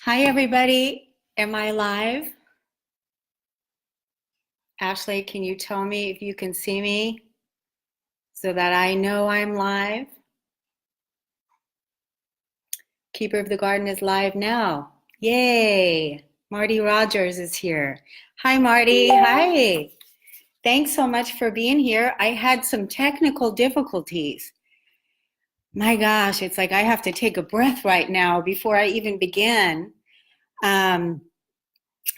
Hi, everybody. Am I live? Ashley, can you tell me if you can see me so that I know I'm live? Keeper of the Garden is live now. Yay! Marty Rogers is here. Hi, Marty. Hi. Thanks so much for being here. I had some technical difficulties. My gosh, it's like I have to take a breath right now before I even begin.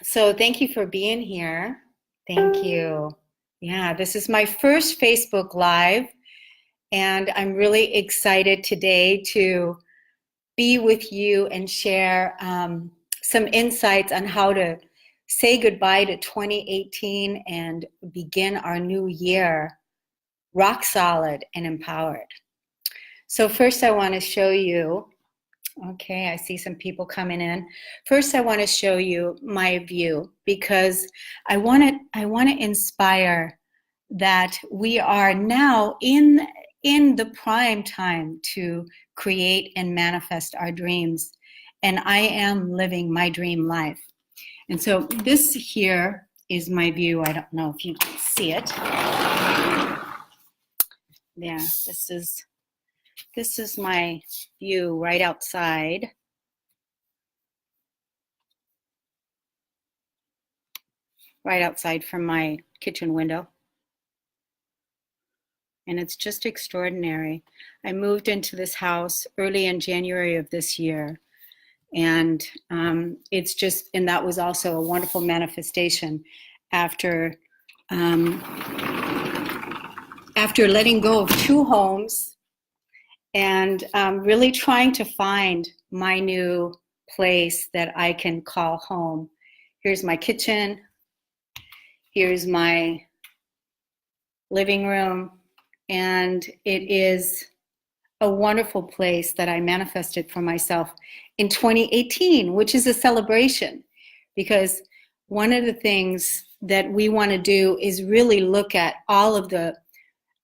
So thank you for being here. Thank you. Yeah, this is my first Facebook Live, and I'm really excited today to be with you and share some insights on how to say goodbye to 2018 and begin our new year rock solid and empowered. So first I want to show you, okay, I see some people coming in. First I want to show you my view because I want to inspire that we are now in the prime time to create and manifest our dreams. And I am living my dream life. And so this here is my view. I don't know if you can see it. Yeah, this is my view right outside. Right outside from my kitchen window. And it's just extraordinary. I moved into this house early in January of this year. And it's just, and that was also a wonderful manifestation after letting go of two homes and really trying to find my new place that I can call home. Here's my kitchen. Here's my living room. And it is a wonderful place that I manifested for myself in 2018, which is a celebration, because one of the things that we want to do is really look at all of the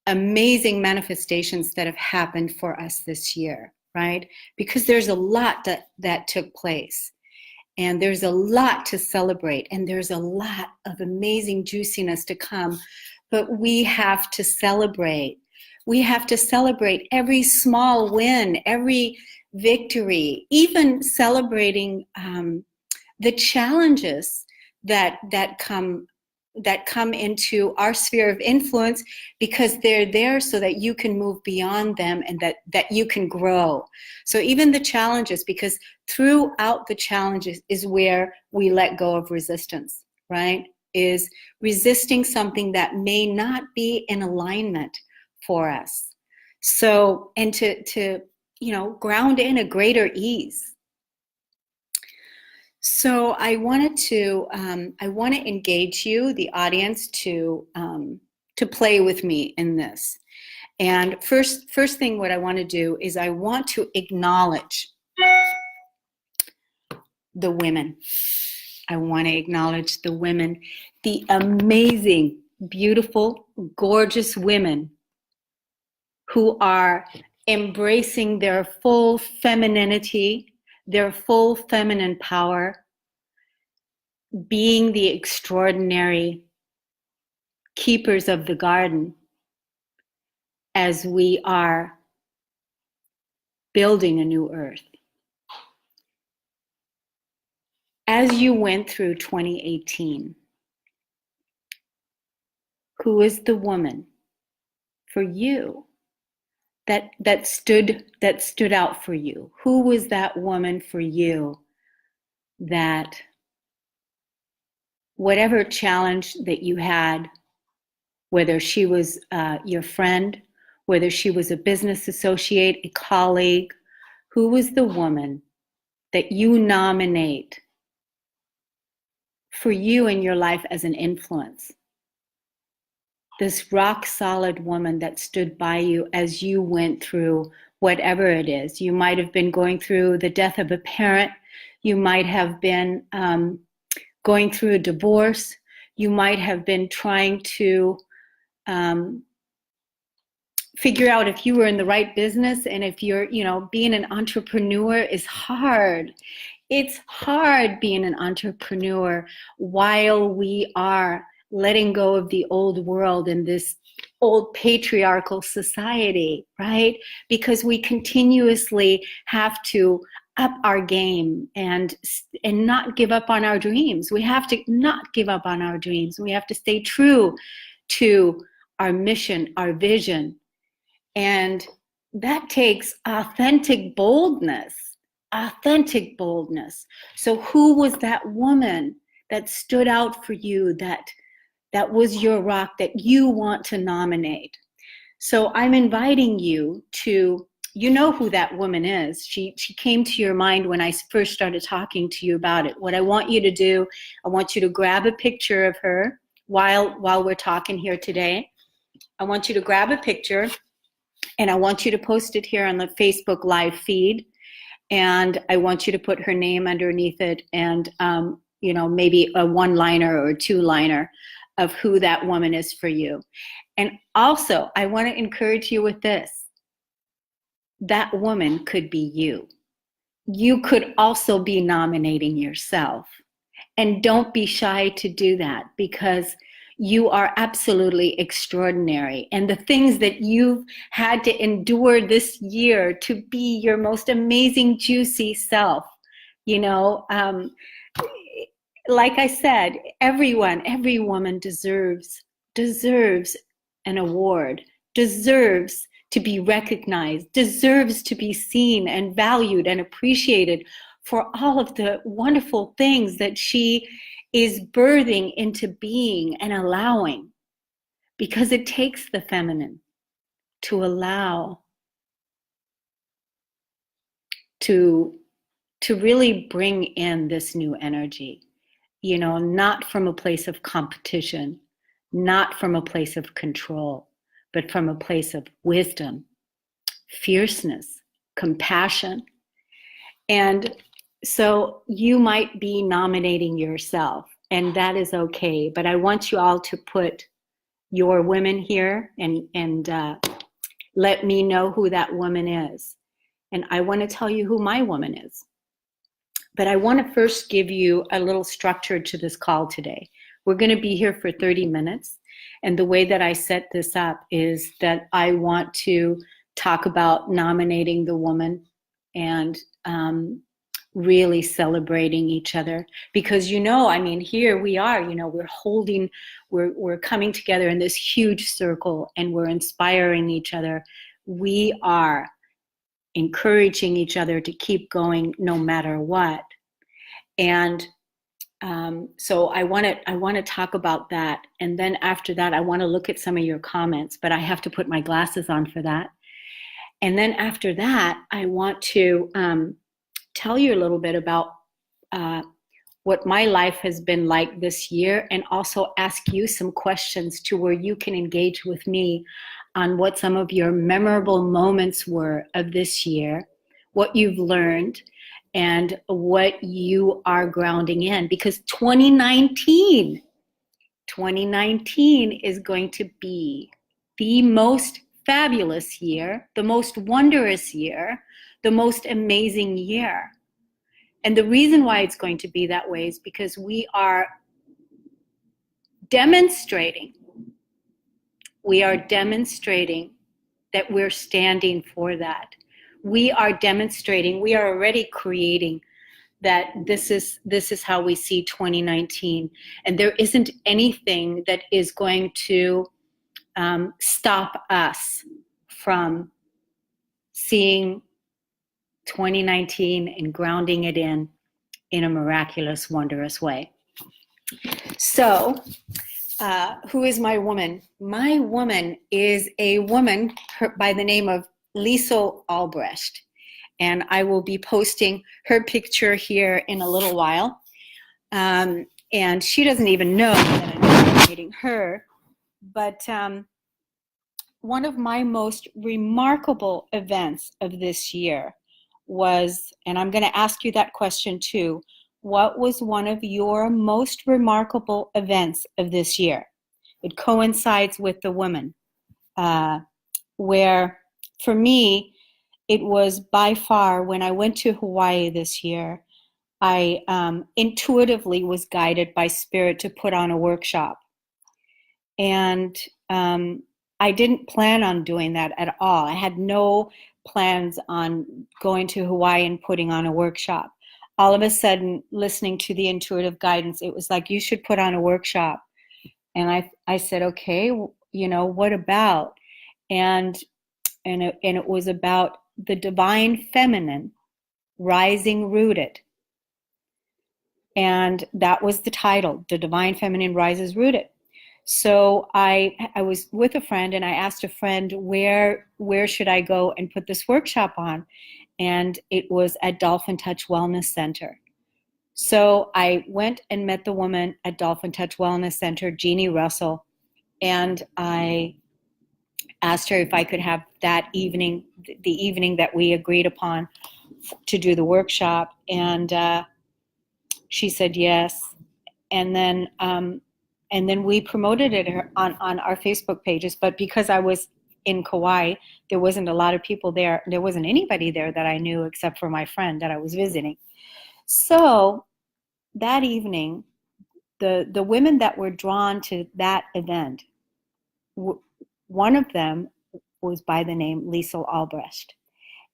amazing manifestations that have happened for us this year, right? Because there's a lot that took place, and there's a lot to celebrate, and there's a lot of amazing juiciness to come, but we have to celebrate. We have to celebrate every small win, every victory, even celebrating the challenges that come into our sphere of influence, because they're there so that you can move beyond them and that you can grow. So even the challenges, because throughout the challenges is where we let go of resistance, right? Is resisting something that may not be in alignment for us. So, and to ground in a greater ease. So I want to engage you, the audience, to play with me in this. And first thing, what I want to do is I want to acknowledge the women. I want to acknowledge the women, the amazing, beautiful, gorgeous women who are embracing their full femininity, their full feminine power, being the extraordinary keepers of the garden as we are building a new earth. As you went through 2018, who is the woman for you that stood out for you? Who was that woman for you that whatever challenge that you had, whether she was your friend, whether she was a business associate, a colleague, who was the woman that you nominate for you in your life as an influence? This rock solid woman that stood by you as you went through whatever it is. You might have been going through the death of a parent. You might have been going through a divorce. You might have been trying to figure out if you were in the right business, and if you're, being an entrepreneur is hard. It's hard being an entrepreneur while we are letting go of the old world and this old patriarchal society, right? Because we continuously have to up our game and not give up on our dreams. We have to not give up on our dreams. We have to stay true to our mission, our vision. And that takes authentic boldness, authentic boldness. So who was that woman that stood out for you, that was your rock, that you want to nominate? So I'm inviting you to, you know who that woman is. She came to your mind when I first started talking to you about it. What I want you to do, I want you to grab a picture of her while we're talking here today. I want you to grab a picture and I want you to post it here on the Facebook Live feed. And I want you to put her name underneath it and, maybe a one-liner or a two-liner of who that woman is for you. And also, I want to encourage you with this. That woman could be you. You could also be nominating yourself. And don't be shy to do that, because you are absolutely extraordinary. And the things that you've had to endure this year to be your most amazing, juicy self, like I said, every woman deserves an award, deserves to be recognized, deserves to be seen and valued and appreciated for all of the wonderful things that she is birthing into being and allowing. Because it takes the feminine to allow, to really bring in this new energy, not from a place of competition, not from a place of control, but from a place of wisdom, fierceness, compassion. And so you might be nominating yourself, and that is okay. But I want you all to put your women here and let me know who that woman is. And I want to tell you who my woman is. But I want to first give you a little structure to this call today. We're going to be here for 30 minutes. And the way that I set this up is that I want to talk about nominating the woman and really celebrating each other. Because, here we are, we're coming together in this huge circle and we're inspiring each other. We are encouraging each other to keep going no matter what. And so I want to talk about that. And then after that, I want to look at some of your comments, but I have to put my glasses on for that. And then after that, I want to tell you a little bit about what my life has been like this year, and also ask you some questions to where you can engage with me on what some of your memorable moments were of this year, what you've learned, and what you are grounding in. Because 2019 is going to be the most fabulous year, the most wondrous year, the most amazing year. And the reason why it's going to be that way is because we are demonstrating that we're standing for that. We are demonstrating, we are already creating that this is how we see 2019. And there isn't anything that is going to stop us from seeing 2019 and grounding it in a miraculous, wondrous way. So, who is my woman? My woman is a woman by the name of Liesl Albrecht. And I will be posting her picture here in a little while. And she doesn't even know that I'm nominating her. But one of my most remarkable events of this year was, and I'm going to ask you that question too, what was one of your most remarkable events of this year? It coincides with the woman, where for me, it was by far when I went to Hawaii this year. I intuitively was guided by spirit to put on a workshop. And I didn't plan on doing that at all. I had no plans on going to Hawaii and putting on a workshop. All of a sudden, listening to the intuitive guidance, it was like, you should put on a workshop. And I said, okay, what about? And it was about the divine feminine rising rooted. And that was the title, The Divine Feminine Rises Rooted. So I was with a friend, and I asked a friend, where should I go and put this workshop on? And it was at Dolphin Touch Wellness Center. So I went and met the woman at Dolphin Touch Wellness Center, Jeannie Russell, and I asked her if I could have that evening, the evening that we agreed upon to do the workshop. And she said yes. And then we promoted it on our Facebook pages. But because I was in Kauai, there wasn't a lot of people there. There wasn't anybody there that I knew except for my friend that I was visiting. So that evening, the women that were drawn to that event, one of them was by the name Liesl Albrecht.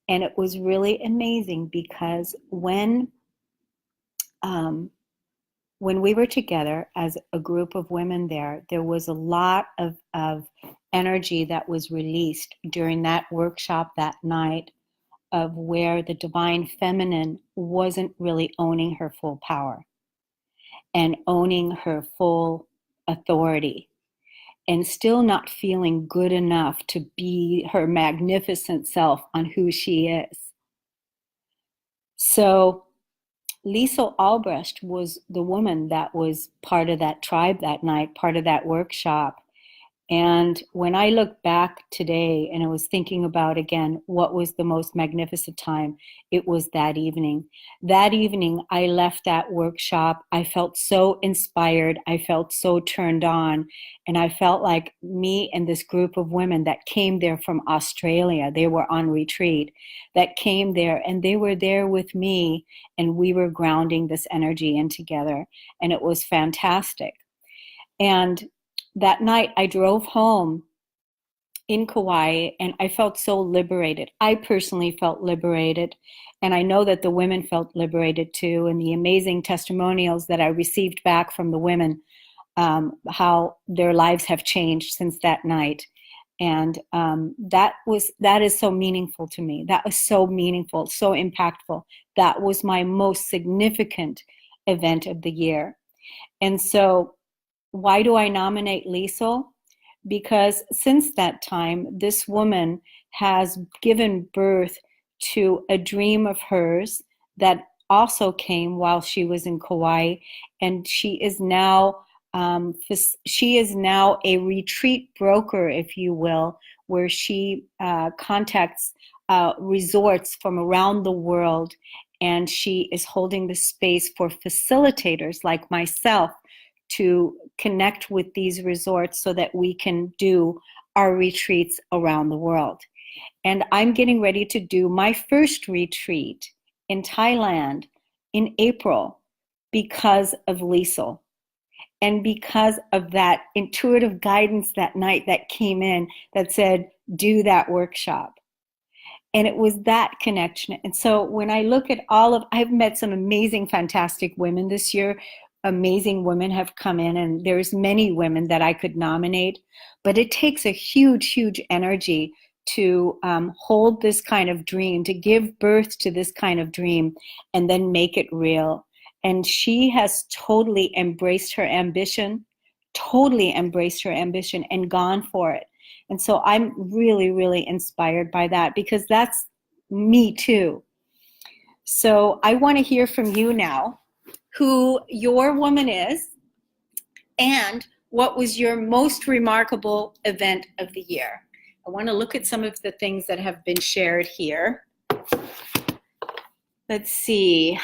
And it was really amazing because when we were together as a group of women there was a lot of energy that was released during that workshop that night, of where the divine feminine wasn't really owning her full power and owning her full authority, and still not feeling good enough to be her magnificent self on who she is. So Liesl Albrecht was the woman that was part of that tribe that night, part of that workshop. And when I look back today and I was thinking about, again, what was the most magnificent time, it was that evening. That evening, I left that workshop. I felt so inspired. I felt so turned on. And I felt like me and this group of women that came there from Australia, they were on retreat, that came there, and they were there with me, and we were grounding this energy in together. And it was fantastic. And that night I drove home in Kauai, and I felt so liberated. I personally felt liberated, and I know that the women felt liberated too, and the amazing testimonials that I received back from the women, how their lives have changed since that night. And that is so meaningful to me. That was so meaningful, so impactful. That was my most significant event of the year. And so why do I nominate Liesl? Because since that time, this woman has given birth to a dream of hers that also came while she was in Kauai, and she is now a retreat broker, if you will, where she contacts resorts from around the world, and she is holding the space for facilitators like myself to connect with these resorts so that we can do our retreats around the world. And I'm getting ready to do my first retreat in Thailand in April because of Liesl, and because of that intuitive guidance that night that came in that said, do that workshop. And it was that connection. And so when I look at I've met some amazing, fantastic women this year. Amazing women have come in, and there's many women that I could nominate, but it takes a huge, huge energy to hold this kind of dream, to give birth to this kind of dream, and then make it real. And she has totally embraced her ambition, and gone for it. And so I'm really, really inspired by that, because that's me too. So I want to hear from you now, who your woman is, and what was your most remarkable event of the year. I want to look at some of the things that have been shared here. Let's see.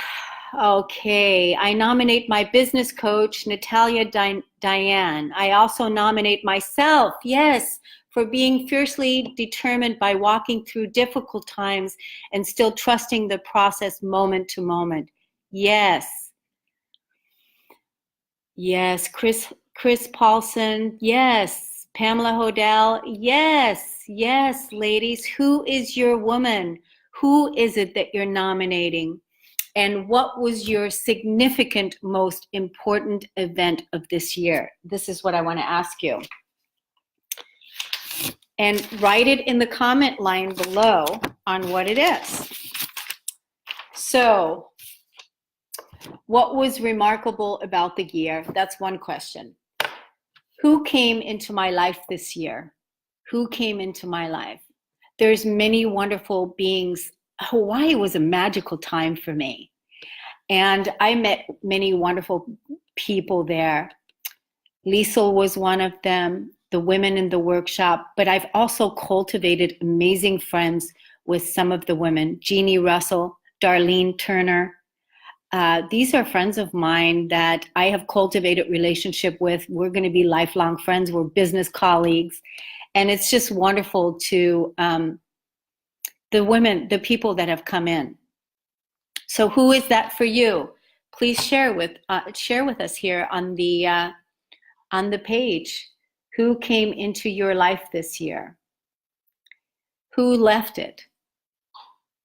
Okay, I nominate my business coach, Natalia Diane. I also nominate myself, yes, for being fiercely determined by walking through difficult times and still trusting the process moment to moment. Yes. Yes. Chris Paulson. Yes. Pamela Hodel. Yes. Yes, ladies. Who is your woman? Who is it that you're nominating? And what was your significant, most important event of this year? This is what I want to ask you. And write it in the comment line below on what it is. So, what was remarkable about the year? That's one question. Who came into my life this year? Who came into my life? There's many wonderful beings. Hawaii was a magical time for me. And I met many wonderful people there. Liesl was one of them, the women in the workshop, but I've also cultivated amazing friends with some of the women. Jeannie Russell, Darlene Turner. These are friends of mine that I have cultivated relationship with. We're going to be lifelong friends. We're business colleagues. And it's just wonderful to the women, the people that have come in. So who is that for you? Please share with us here on the page. Who came into your life this year? Who left it?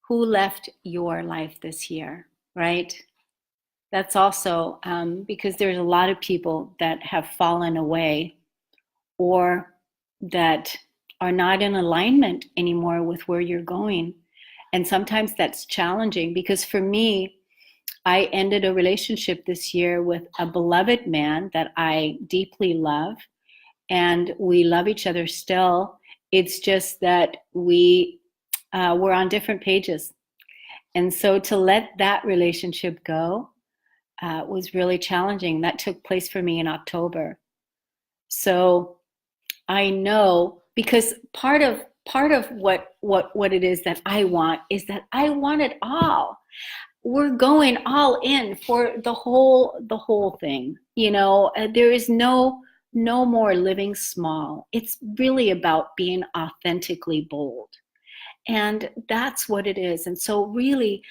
Who left your life this year, right? That's also because there's a lot of people that have fallen away or that are not in alignment anymore with where you're going. And sometimes that's challenging because for me, I ended a relationship this year with a beloved man that I deeply love, and we love each other still. It's just that we're on different pages. And so to let that relationship go was really challenging. That took place for me in October. So I know, because part of what it is that I want is that I want it all. We're going all in for the whole thing. You know, there is no more living small. It's really about being authentically bold. And that's what it is. And so really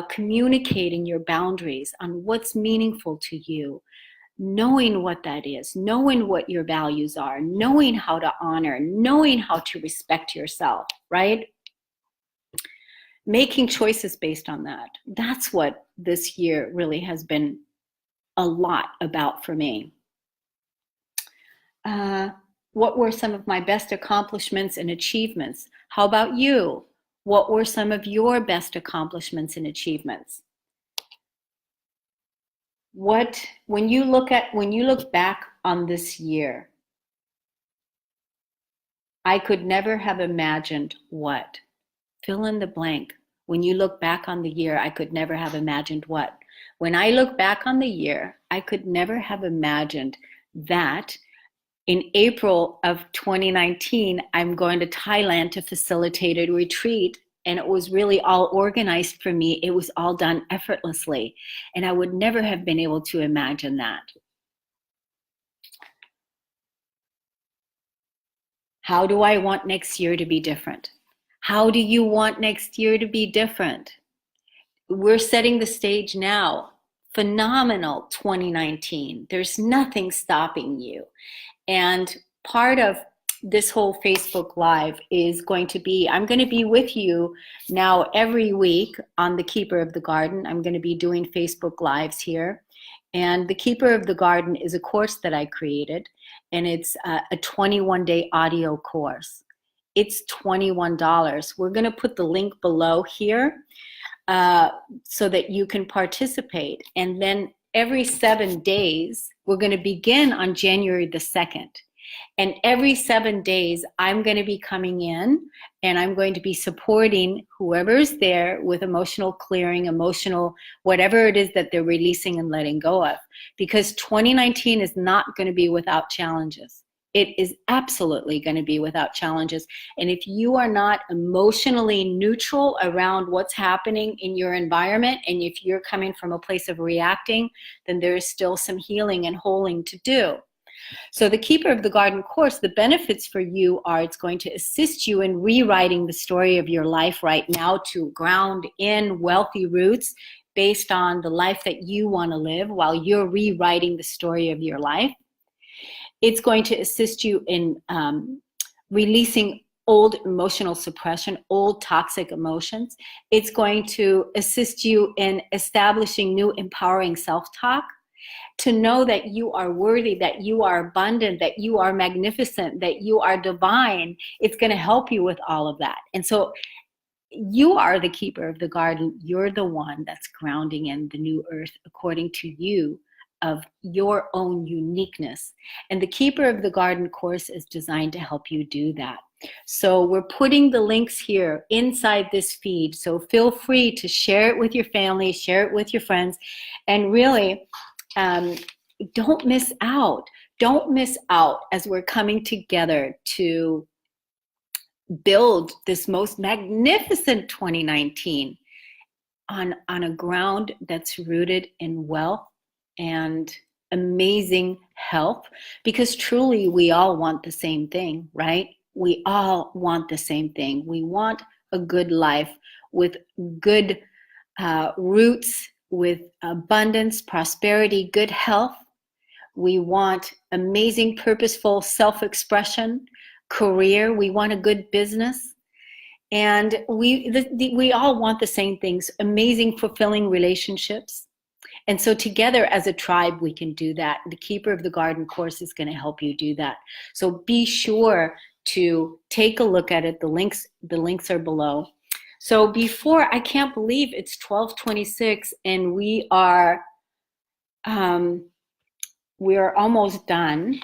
communicating your boundaries on what's meaningful to you, knowing what that is, knowing what your values are, knowing how to honor, knowing how to respect yourself, right? Making choices based on that. That's what this year really has been a lot about for me. What were some of my best accomplishments and achievements? How about you? What were some of your best accomplishments and achievements? When you look back on this year, I could never have imagined what? Fill in the blank. When you look back on the year, I could never have imagined what? When I look back on the year, I could never have imagined that in April of 2019, I'm going to Thailand to facilitate a retreat, and it was really all organized for me. It was all done effortlessly, and I would never have been able to imagine that. How do I want next year to be different? How do you want next year to be different? We're setting the stage now. Phenomenal 2019. There's nothing stopping you. And part of this whole Facebook Live is going to be, I'm going to be with you now every week on the Keeper of the Garden. I'm going to be doing Facebook Lives here. And the Keeper of the Garden is a course that I created, and it's a 21-day audio course. It's $21. We're going to put the link below here so that you can participate. And then every 7 days, we're going to begin on January the 2nd. And every 7 days, I'm going to be coming in and I'm going to be supporting whoever's there with emotional clearing, emotional, whatever it is that they're releasing and letting go of. Because 2019 is not going to be without challenges. It is absolutely going to be without challenges. And if you are not emotionally neutral around what's happening in your environment, and if you're coming from a place of reacting, then there is still some healing and holding to do. So the Keeper of the Garden course, the benefits for you are it's going to assist you in rewriting the story of your life right now to ground in wealthy roots based on the life that you want to live while you're rewriting the story of your life. It's going to assist you in releasing old emotional suppression, old toxic emotions. It's going to assist you in establishing new empowering self-talk, to know that you are worthy, that you are abundant, that you are magnificent, that you are divine. It's going to help you with all of that. And so you are the keeper of the garden. You're the one that's grounding in the new earth according to you, of your own uniqueness. And the Keeper of the Garden course is designed to help you do that. So we're putting the links here inside this feed. So feel free to share it with your family, share it with your friends, and really don't miss out. Don't miss out as we're coming together to build this most magnificent 2019 on a ground that's rooted in wealth and amazing health, because truly we all want the same thing, right? We all want the same thing. We want a good life with good roots, with abundance, prosperity, good health. We want amazing, purposeful self-expression, career. We want a good business. And we all want the same things, amazing, fulfilling relationships. And so together as a tribe, we can do that. The Keeper of the Garden course is going to help you do that. So be sure to take a look at it. The links are below. So before, I can't believe it's 12:26 and we're almost done.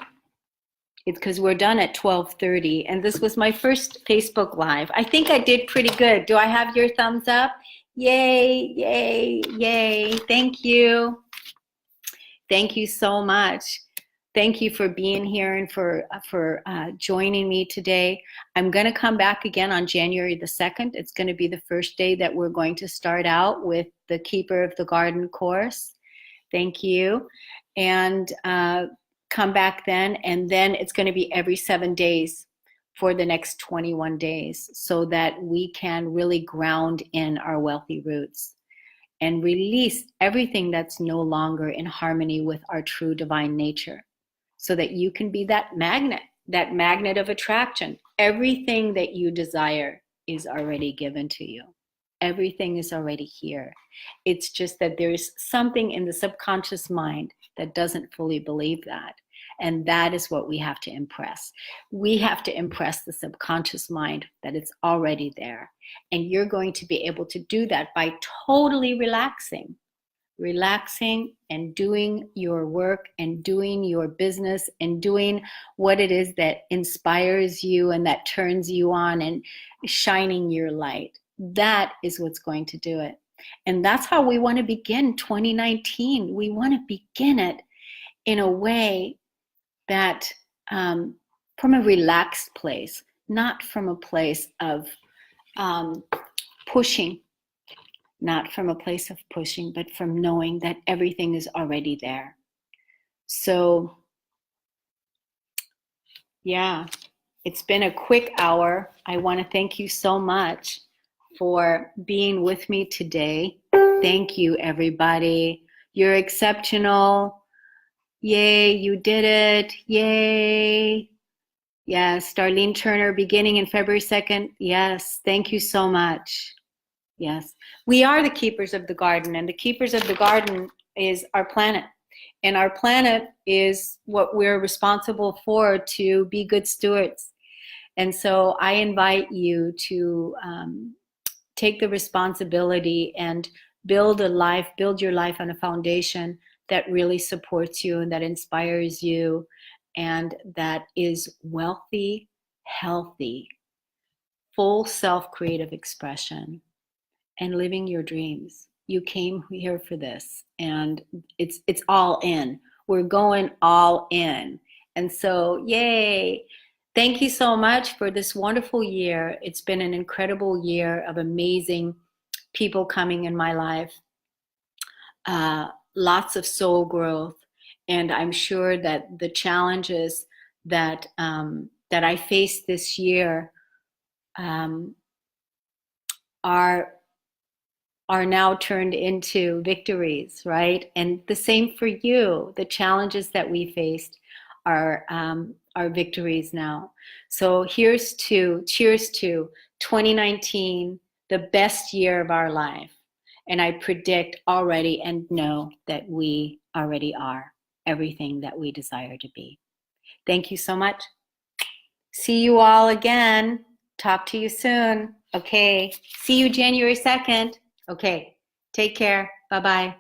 It's because we're done at 12:30, and this was my first Facebook Live. I think I did pretty good. Do I have your thumbs up? Yay, yay, yay. Thank you. Thank you so much. Thank you for being here and for joining me today. I'm going to come back again on January the 2nd. It's going to be the first day that we're going to start out with the Keeper of the Garden course. Thank you. And come back then, and then it's going to be every 7 days for the next 21 days, so that we can really ground in our wealthy roots and release everything that's no longer in harmony with our true divine nature, so that you can be that magnet of attraction. Everything that you desire is already given to you. Everything is already here. It's just that there's something in the subconscious mind that doesn't fully believe that. And that is what we have to impress. We have to impress the subconscious mind that it's already there. And you're going to be able to do that by totally relaxing and doing your work and doing your business and doing what it is that inspires you and that turns you on and shining your light. That is what's going to do it. And that's how we want to begin 2019. We want to begin it in a way that from a relaxed place, not from a place of pushing, but from knowing that everything is already there. So, yeah, it's been a quick hour. I want to thank you so much for being with me today. Thank you, everybody. You're exceptional. Yay, you did it. Yay. Yes, Darlene Turner, beginning in February 2nd. Yes, thank you so much. Yes, we are the keepers of the garden, and the keepers of the garden is our planet. And our planet is what we're responsible for, to be good stewards. And so I invite you to take the responsibility and build your life on a foundation that really supports you and that inspires you and that is wealthy, healthy, full self-creative expression, and living your dreams. You came here for this, and it's all in. We're going all in. And so, yay. Thank you so much for this wonderful year. It's been an incredible year of amazing people coming in my life. Lots of soul growth, and I'm sure that the challenges that I faced this year are are now turned into victories, right? And the same for you. The challenges that we faced are victories now. So cheers to 2019, the best year of our life. And I predict already and know that we already are everything that we desire to be. Thank you so much. See you all again. Talk to you soon. Okay. See you January 2nd. Okay. Take care. Bye-bye.